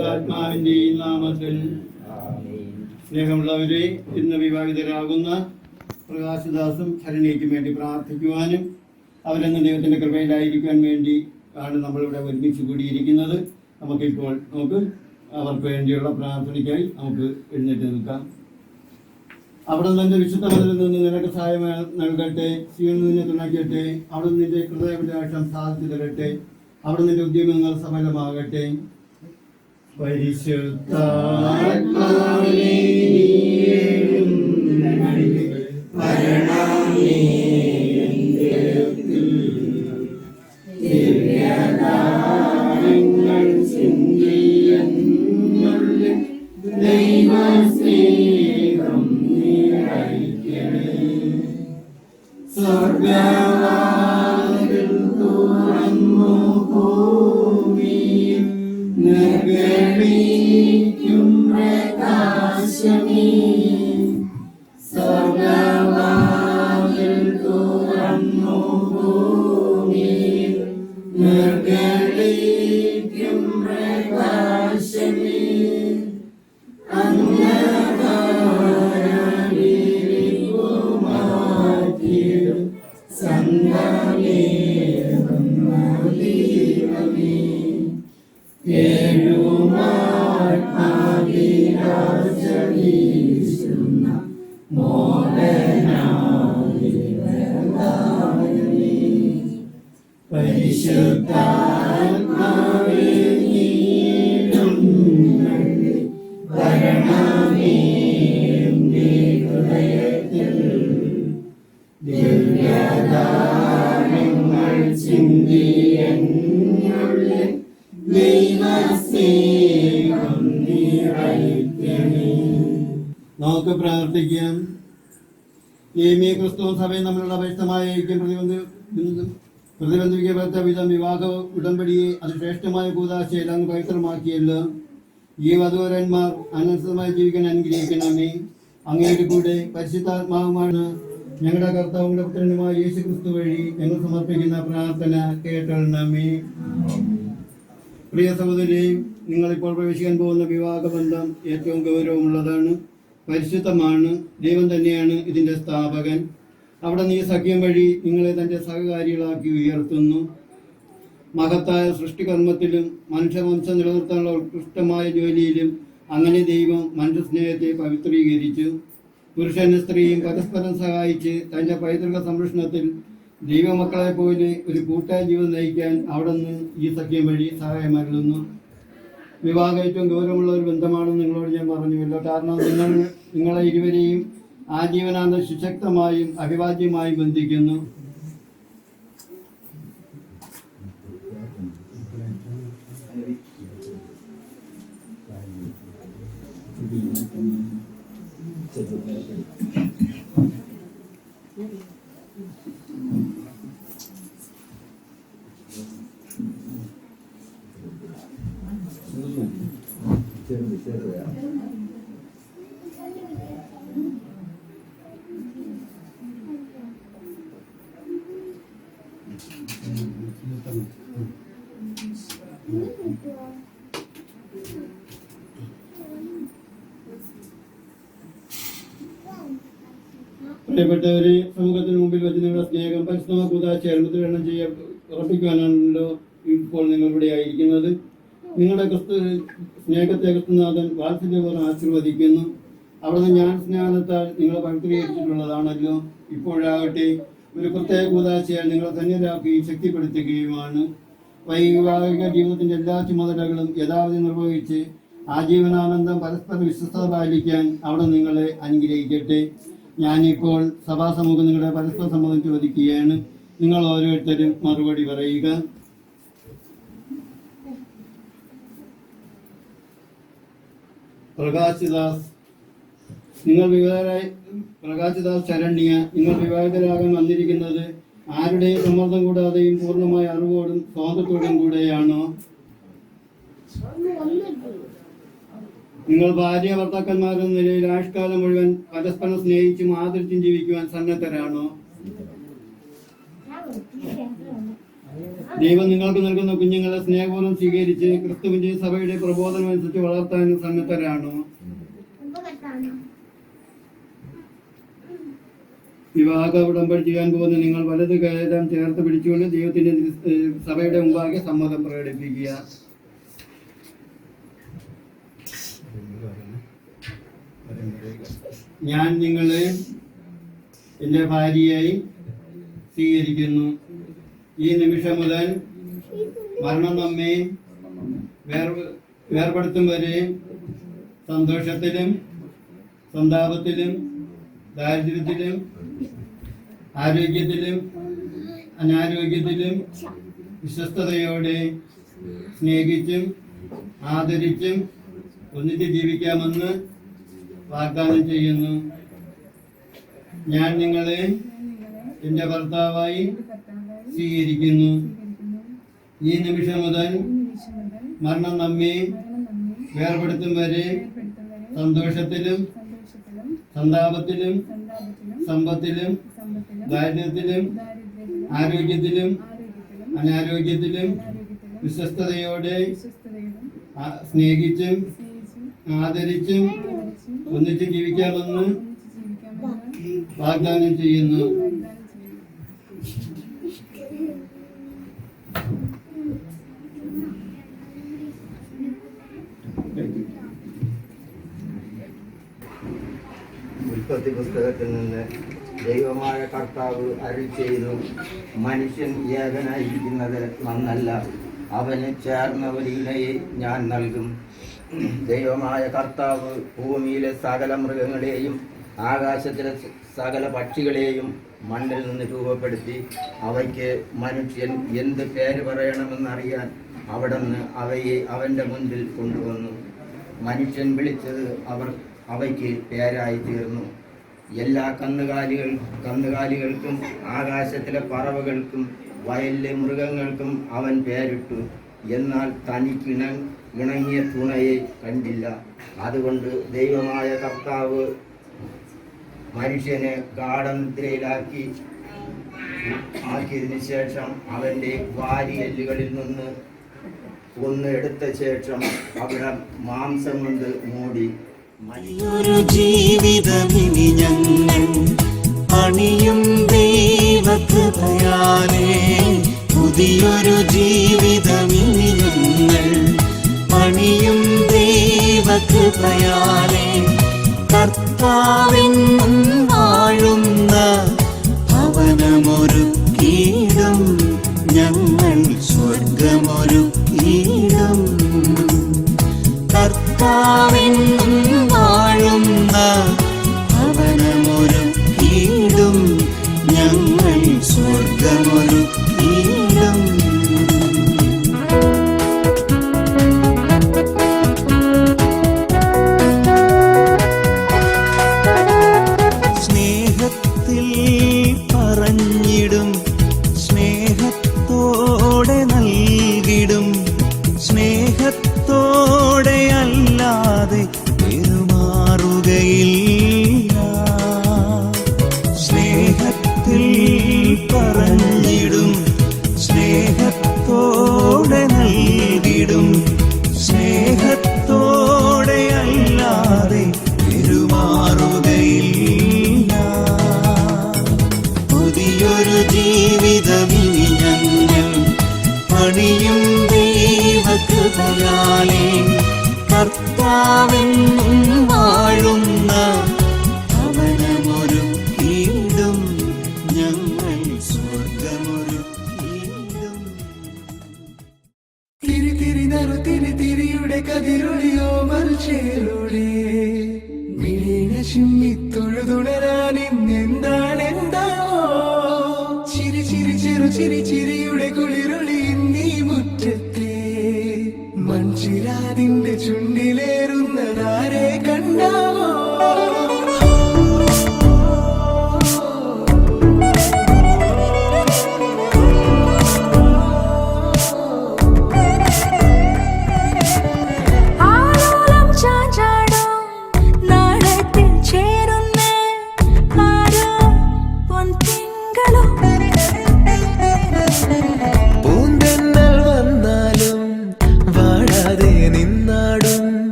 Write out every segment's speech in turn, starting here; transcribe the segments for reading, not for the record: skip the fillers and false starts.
പരിശുദ്ധാത്മാവിന്റെയും നാമത്തിൽ. സ്നേഹമുള്ളവരെ, ഇന്ന് വിവാഹിതരാകുന്ന പ്രകാശദാസും ശരണ്യയ്ക്കും വേണ്ടി പ്രാർത്ഥിക്കുവാനും അവരെന്ന് ദൈവത്തിന്റെ കൃപയിലായിരിക്കാൻ വേണ്ടി ആണ് നമ്മളിവിടെ ഒരുമിച്ച് കൂടിയിരിക്കുന്നത്. നമുക്കിപ്പോൾ അവർക്ക് വേണ്ടിയുള്ള പ്രാർത്ഥനയ്ക്കായി നമുക്ക് എഴുന്നേറ്റ് നിൽക്കാം. അവിടെ നിന്റെ വിശുദ്ധ മതിലിൽ നിന്ന് നിനക്ക് സഹായം നൽകട്ടെ. സീനിൽ നിന്നെ തുണയ്ക്കട്ടെ. അവിടെ നിന്റെ ഹൃദയാഭിലാഷം സാധിച്ചു തരട്ടെ. അവിടെ നിന്റെ ഉദ്യമങ്ങൾ സഫലമാകട്ടെ. നമുക്ക് പ്രാർത്ഥിക്കാം. ക്രിസ്തു സഭയിൽ നമ്മളുടെ വ്യക്തമായ ഐക്യം പ്രതിബന്ധിക്കപ്പെട്ട വിധം വിവാഹ ഉടമ്പടിയെ അതിശ്രേഷ്ഠമായ കൂതാശയിൽ അങ്ങ് പവിത്രമാക്കിയല്ലോ. ഈ വധൂവരന്മാർ അനന്തമായി ജീവിക്കാൻ അനുഗ്രഹിക്കണമേ. അങ്ങയുടെ കൂടെ പരിശുദ്ധാത്മാവുമാണ് ഞങ്ങളുടെ കർത്താവിന്റെ പുത്രനുമായ യേശു ക്രിസ്തു വഴി ഞങ്ങൾ സമർപ്പിക്കുന്ന പ്രാർത്ഥന കേട്ടണമേ. പ്രിയ സഹോദരി, നിങ്ങളിപ്പോൾ പ്രവേശിക്കാൻ പോകുന്ന വിവാഹബന്ധം ഏറ്റവും ഗൗരവമുള്ളതാണ്, പരിശുദ്ധമാണ്. ദൈവം തന്നെയാണ് ഇതിൻ്റെ സ്ഥാപകൻ. അവിടെ നീ സഖ്യം വഴി നിങ്ങളെ തൻ്റെ സഹകാരികളാക്കി ഉയർത്തുന്നു. മഹത്തായ സൃഷ്ടികർമ്മത്തിലും മനുഷ്യവംശം നിലനിർത്താനുള്ള ഉത്കൃഷ്ടമായ ജോലിയിലും അങ്ങനെ ദൈവം മനുഷ്യ സ്നേഹത്തെ പവിത്രീകരിച്ചു. പുരുഷനും സ്ത്രീയും പരസ്പരം സഹായിച്ച് തൻ്റെ പൈതൃക സംരക്ഷണത്തിൽ ദൈവമക്കളെ പോലെ ഒരു കൂട്ടായ ജീവിതം നയിക്കാൻ അവിടെ നിന്ന് ഈ സഖ്യം വഴി സഹായമരുളുന്നു. വിവാഹം ഏറ്റവും ഗൗരവമുള്ള ഒരു ബന്ധമാണെന്ന് നിങ്ങളോട് ഞാൻ പറഞ്ഞുവല്ലോ. കാരണം നിങ്ങളെ ഇരുവരെയും ആജീവനാന്തം സുശക്തമായും അവിഭാജ്യമായും ബന്ധിക്കുന്നു. പ്രിയപ്പെട്ടവരെ, സമൂഹത്തിന് മുമ്പിൽ വെച്ച് നിങ്ങളുടെ സ്നേഹം പരിശ്രമ കൂതാശ എണ്ണം ചെയ്യാൻ ഉറപ്പിക്കുവാനാണല്ലോ ഇപ്പോൾ നിങ്ങൾ ഇവിടെ ആയിരിക്കുന്നത്. നിങ്ങളുടെ സ്നേഹത്തെ ക്രിസ്തുനാഥൻ വാത്സല്യപൂർവ്വം ആശീർവദിക്കുന്നു. അവിടുന്ന് ഞാൻ സ്നാനത്താൽ നിങ്ങളെ പവിത്രീകരിച്ചിട്ടുള്ളതാണല്ലോ. ഇപ്പോഴാകട്ടെ ഒരു പ്രത്യേക കൂതാശയാൽ നിങ്ങളെ ധന്യരാക്കുകയും ശക്തിപ്പെടുത്തുകയുമാണ്. വൈവാഹിക ജീവിതത്തിന്റെ എല്ലാ ചുമതലകളും യഥാവധി നിർവഹിച്ച് ആജീവനാനന്ദം പരസ്പര വിശ്വസ്തത പാലിക്കാൻ അവിടെ നിങ്ങളെ അനുഗ്രഹിക്കട്ടെ. ഞാനിപ്പോൾ സഭാസമൂഹം നിങ്ങളുടെ പരസ്പര സമ്മതം ചോദിക്കുകയാണ്. നിങ്ങൾ ഓരോരുത്തരും മറുപടി പറയുക. പ്രകാശദാസ് ശരണ്യ, നിങ്ങൾ വിവാഹിതരാകാൻ വന്നിരിക്കുന്നത് ആരുടെയും സമ്മർദ്ദം കൂടാതെയും പൂർണ്ണമായ അറിവോടും സ്വാതന്ത്ര്യത്തോടും കൂടെയാണോ? നിങ്ങൾ ഭാര്യ ഭർത്താക്കന്മാരെന്ന നിലയിൽ ആയുഷ്കാലം മുഴുവൻ പരസ്പരം സ്നേഹിച്ചും ആദരിച്ചും ജീവിക്കുവാൻ സന്നദ്ധരാണോ? ദൈവം നിങ്ങൾക്ക് നൽകുന്ന കുഞ്ഞുങ്ങളെ സ്നേഹപൂർവ്വം സ്വീകരിച്ച് ക്രിസ്തുവിന്റെ സഭയുടെ പ്രബോധനം അനുസരിച്ച് വളർത്താൻ സന്നദ്ധരാണ്. വിവാഹ ഉടമ്പടി ചെയ്യാൻ പോകുന്ന നിങ്ങൾ വലത് കൈരം ചേർത്ത് പിടിച്ചുകൊണ്ട് ദൈവത്തിന്റെ സഭയുടെ മുമ്പാകെ സമ്മതം പ്രകടിപ്പിക്കുക. ഞാൻ നിങ്ങളെ എൻ്റെ ഭാര്യയായി സ്വീകരിക്കുന്നു. ഈ നിമിഷം മുതൽ മരണം നമ്മെ വേർപെടുത്തും വരെ സന്തോഷത്തിലും സന്താപത്തിലും ദാരിദ്ര്യത്തിലും ആരോഗ്യത്തിലും അനാരോഗ്യത്തിലും വിശ്വസ്തയോടെ സ്നേഹിച്ചും ആദരിച്ചും ഒന്നിച്ച് ജീവിക്കാമെന്ന് വാഗ്ദാനം ചെയ്യുന്നു. ഞാൻ നിങ്ങളെ എൻ്റെ ഭർത്താവായി സ്വീകരിക്കുന്നു. ഈ നിമിഷം മുതൽ മരണം നമ്മെ വേർപെടുത്തും വരെ സന്തോഷത്തിലും സന്താപത്തിലും സമ്പത്തിലും ദാരിദ്ര്യത്തിലും ആരോഗ്യത്തിലും അനാരോഗ്യത്തിലും വിശ്വസ്തയോടെ സ്നേഹിച്ചും ആദരിച്ചും ഒന്നിച്ച് ജീവിക്കാമെന്ന് വാഗ്ദാനം ചെയ്യുന്നു. ഉൽപ്പത്തി പുസ്തകത്തിൽ നിന്ന് ദൈവമായ കർത്താവ് അരുളിച്ചെയ്തു, മനുഷ്യൻ ഏകനായിരിക്കുന്നത് നന്നല്ല, അവന് ചേർന്ന ഒരു ഇണയെ ഞാൻ നൽകും. ദൈവമായ കർത്താവ് ഭൂമിയിലെ സകല മൃഗങ്ങളെയും ആകാശത്തിലെ സകല പക്ഷികളെയും മണ്ണിൽ നിന്ന് രൂപപ്പെടുത്തി അവയ്ക്ക് മനുഷ്യൻ എന്ത് പേര് പറയണമെന്നറിയാൻ അവിടുന്ന് അവയെ അവൻ്റെ മുൻപിൽ കൊണ്ടുവന്നു. മനുഷ്യൻ വിളിച്ചത് അവയ്ക്ക് പേരായി തീർന്നു. എല്ലാ കന്നുകാലികൾക്കും ആകാശത്തിലെ പറവകൾക്കും വയലിലെ മൃഗങ്ങൾക്കും അവൻ പേരിട്ടു. എന്നാൽ തനിക്ക് ഇണങ്ങിയ തുണയെ കണ്ടില്ല. അതുകൊണ്ട് ദൈവമായ കർത്താവ് മനുഷ്യനെ ഗാഢനിദ്രയിലാക്കിയതിനു ശേഷം അവൻ്റെ വാരിയെല്ലുകളിൽ നിന്ന് ഒന്ന് എടുത്ത ശേഷം അവിടെ മാംസം കൊണ്ട് മൂടി. മറ്റൊരു ജീവിതമിനി ഞങ്ങൾ പണിയും ദൈവകൃപയാലേ, പുതിയൊരു ജീവിതമിനി ഞങ്ങൾ പണിയും ദൈവകൃപയാലേ. കർത്താവെന്നും വാഴുന്ന ഭവനമൊരുക്കിയിടും ഞങ്ങൾ, സ്വർഗമൊരുക്കിയിടും. കർത്താവെന്നും വാഴുന്ന ഭവനമൊരുക്കിയിടും ഞങ്ങൾ, സ്വർഗമൊരുക്കിയിടും. സ്നേഹത്തിൽ പറഞ്ഞിടും, സ്നേഹത്തോടെ നൽകിടും, സ്നേഹത്തോടെ അല്ലാതെ പെരുമാറുകയില്ല. സ്നേഹത്തിൽ പറഞ്ഞിടും, സ്നേഹത്തോടെ നൽകിടും, സ്നേഹത്തോടെ അല്ലാതെ പെരുമാറുകയില്ല. പുതിയൊരു ജീവിതമിനി ഞങ്ങൾ പണിയും ദൈവകൃപയാലേ. കർത്താവെന്നും വാഴുന്ന ഭവനമൊരുക്കിയിടും ഞങ്ങൾ, സ്വർഗമൊരുക്കിയിടും. തിരിയുടെ കതിരൊളിയോ മറുചേരോടെ മിഴീണ ചിമ്മിത്തൊഴുതുണരാൻ ഇന്നെന്താണെന്താവോ. ചിരി ചിരി ചെറു ചിരി ചിരിയുടെ കുളിരൊളി നീ മുറ്റത്തെ മൺചിരാതിന്റെ ചുണ്ടിലേറുന്നതാരെ കണ്ടാവോ.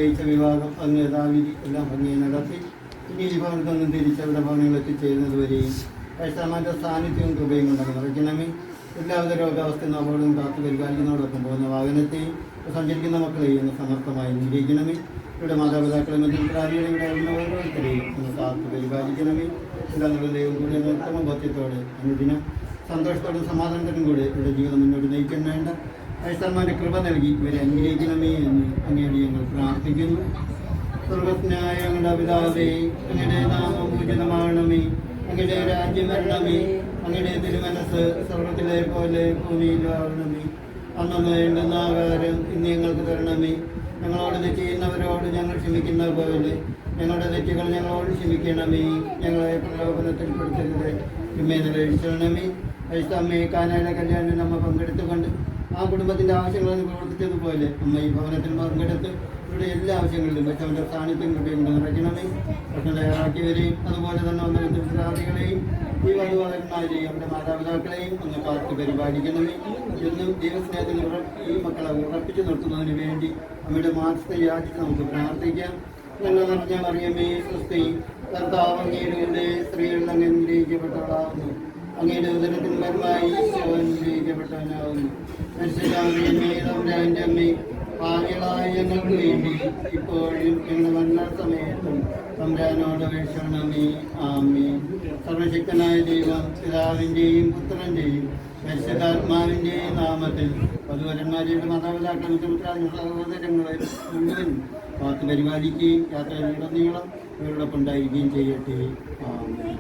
ആഗ്രഹിച്ച വിവാഹം അങ്ങ് ദാവീദ് എല്ലാം ഭംഗിയെ നടത്തി. ഇനി ഈ ഭവനത്തൊന്നും തിരിച്ചവരുടെ ഭവനങ്ങൾ എത്തിച്ചേരുന്നത് വരെയും പരിശുദ്ധന്റെ സാന്നിധ്യവും കൃപയും കൊണ്ടങ്ങ് നിറയ്ക്കണമേ. എല്ലാവിധ രോഗാവസ്ഥയും അപകടവും കാത്തു പരിപാലിക്കുന്നതോടൊപ്പം പോകുന്ന വാഹനത്തെയും സഞ്ചരിക്കുന്ന മക്കളെയും സമർത്ഥമായി നിരീക്ഷണമേ. ഇവിടെ മാതാപിതാക്കളെ മധ്യപ്രാരികളെ ഇവിടെ ഉള്ള ഓരോരുത്തരെയും ഒന്ന് കാത്തു പരിപാലിക്കണമേ. എല്ലാവരുടെയും കൂടെ ഉത്തമ ബോധ്യത്തോടെ അനുദിനം സന്തോഷത്തോടും സമാധാനത്തോടും കൂടെ ഇവിടെ ജീവിതം മുന്നോട്ട് നയിക്കാൻ വേണ്ട ക്രൈസ്തവന്മാരുടെ കൃപ നൽകി ഇവരെ അനുഗ്രഹിക്കണമേ എന്ന് അങ്ങയുടെ ഞങ്ങൾ പ്രാർത്ഥിക്കുന്നു. സ്വർഗസ്നായ ഞങ്ങളുടെ പിതാവേ, അങ്ങയുടെ നാമം പൂജിതമാകണമേ, അങ്ങയുടെ രാജ്യം വരണമേ, അങ്ങയുടെ തിരുമനസ് സ്വർഗത്തിലെ പോലെ ഭൂമിയിലാവണമേ. അന്നു വേണ്ടുന്ന ആഹാരം ഇന്ന് ഞങ്ങൾക്ക് തരണമേ. ഞങ്ങളോട് തെറ്റ് ചെയ്യുന്നവരോട് ഞങ്ങൾ ക്ഷമിക്കുന്ന പോലെ ഞങ്ങളുടെ തെറ്റുകൾ ഞങ്ങളോട് ക്ഷമിക്കണമേ. ഞങ്ങളെ പ്രലോഭനത്തിൽപ്പെടുത്തരുത്, തിന്മയിൽ രക്ഷിക്കണമേ. ക്രൈസ്തവമ്മയെ കാനായിലെ കല്യാണത്തിൽ നമ്മ പങ്കെടുത്തുകൊണ്ട് ആ കുടുംബത്തിൻ്റെ ആവശ്യങ്ങളെന്ന് പ്രവർത്തിച്ചതുപോലെ അമ്മ ഈ ഭവനത്തിൽ പങ്കെടുത്ത് ഇവിടെ എല്ലാ ആവശ്യങ്ങളിലും പക്ഷവൻ്റെ സാന്നിധ്യം കിട്ടിയും നിറയ്ക്കണമേ. ഭക്ഷണം തയ്യാറാക്കിയവരെയും അതുപോലെ തന്നെ വന്ന വിദ്യാർത്ഥികളെയും ഈ വധുവരന്മാരെയും അവരുടെ മാതാപിതാക്കളെയും ഒന്ന് കാത്തു പരിപാലിക്കണമേ. എന്നും ദൈവസ്നേഹത്തിൽ ഈ മക്കളെ ഉറപ്പിച്ചു നിർത്തുന്നതിന് വേണ്ടി അമ്മയുടെ മാർഗത്തെ യാചിച്ച് നമുക്ക് പ്രാർത്ഥിക്കാം. ഞങ്ങൾ നിറഞ്ഞ മറിയമേ സ്വസ്തി, കർത്താവ് അങ്ങയുടെ സ്ത്രീകളിൽ അങ്ങ് അനുഗ്രഹിക്കപ്പെട്ടവളാകുന്നു. അങ്ങയുടെ ഉദരത്തിൻ ഫലമായി ഈശോ അനുഗ്രഹിക്കപ്പെട്ടവനാകുന്നു. തമ്പുരാന്റെ അമ്മേ, പാപികളായ ഞങ്ങൾക്ക് വേണ്ടി ഇപ്പോഴും ഞങ്ങളുടെ മരണസമയത്തും തമ്പുരാനോട് അപേക്ഷിക്കണമേ. ആമേൻ. സർവശക്തനായ ദൈവം പിതാവിൻ്റെയും പുത്രൻ്റെയും പരിശുദ്ധാത്മാവിൻ്റെയും നാമത്തിൽ വധുവരന്മാരുടെ മാതാപിതാക്കളും സഹോദരങ്ങളെ മുഴുവൻ കാത്തു പരിപാലിക്കുകയും യാത്രയിലുടനീളം ഇവരോടൊപ്പം ഉണ്ടായിരിക്കുകയും ചെയ്യട്ടെ. ആമേൻ.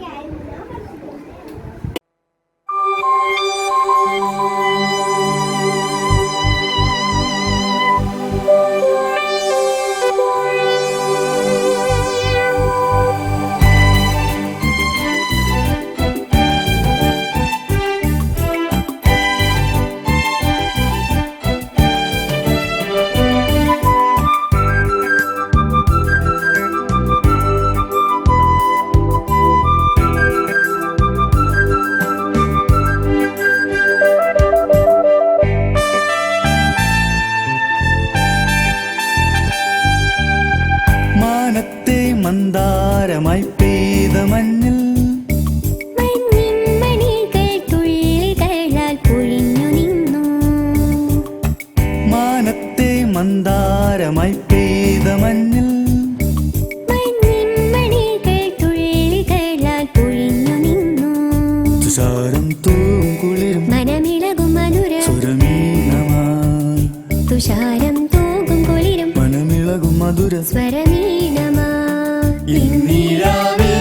മന്ദാരമായി പെയ്ത മഞ്ഞിൽ മാനത്തെ മന്ദാരമായി പെയ്ത മഞ്ഞിൽ തുഷാരം തൂം കുളിരും മനമിളകും മധുരം സ്വരമീനമായി തുഷാരം തൂകും കുളിരും മനമിളകും മധുര സ്വരമീനമായി. ഇന്നീരാവിൽ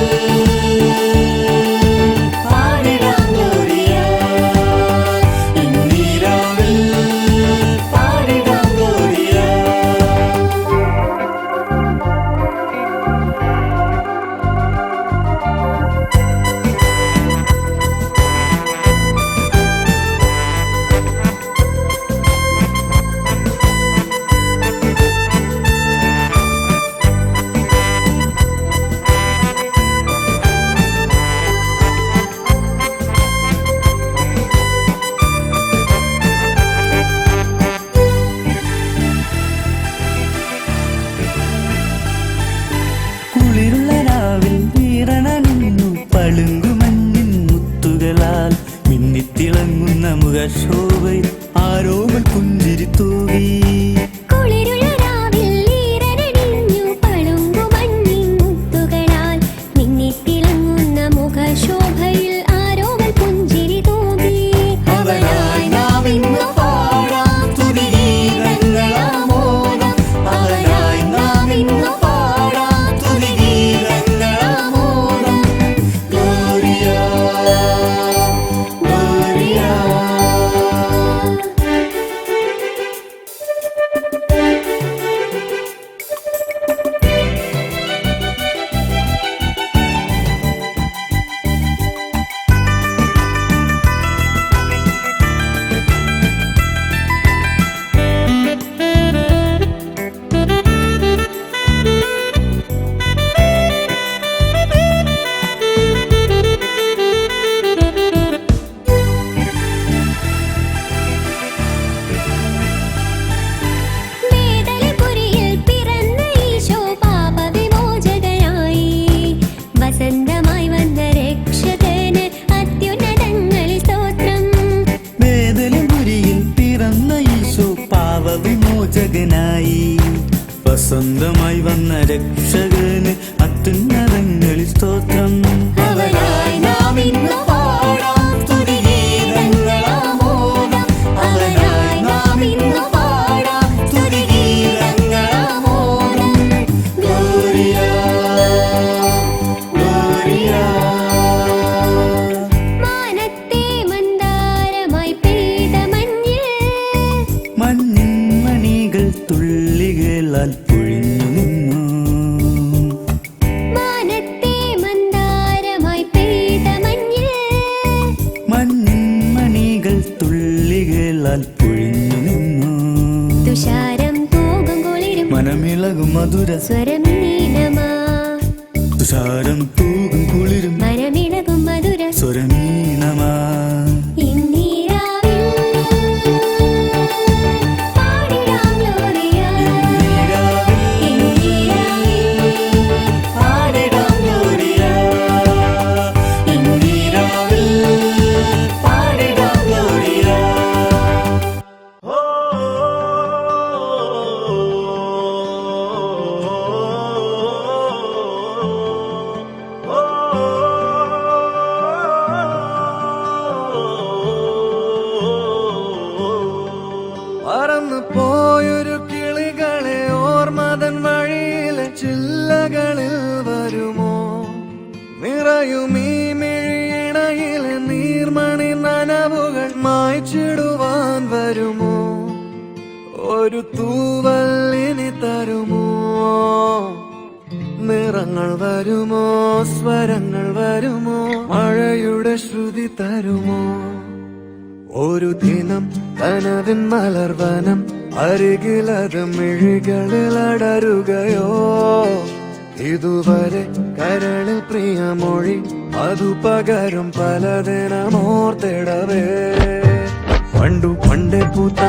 മനമിളകും മധുര സ്വരമീനമാ തുഷാരം തൂകും കുളിരും മനമിളകും മധുര സ്വരമീനമാ ഇന്നീരാവിൽ പാടിടാം ലോറിയ ഇന്നീരാവിൽ പാടിടാം ഗ്ലോറിയ ഇന്നീരാവിൽ പാടിടാം ഗ്ലോറിയ പറന്നു പോയൊരു കിളികളെ ഓർമ്മതൻ വഴിയിലെ ചില്ലകളിൽ വരുമോ നിറയും ഈ മിഴിയിണയിലെ നീർമണി നനവുകൾ മായ്ച്ചിടുവാൻ വരുമോ ഒരു തൂവല്ലിനി തരുമോ നിറങ്ങൾ വരുമോ സ്വരങ്ങൾ വരുമോ മഴയുടെ ശ്രുതി തരുമോ ഒരു ദിനം കനവിൻ മലർവനം അരികിലത് മിഴികളിൽ അടരുകയോ ഇതുവരെ കരളിൽ പ്രിയമൊഴി അതു പകരും പലതിനമോർത്തിടവേ പണ്ടു പണ്ടേ പൂത്ത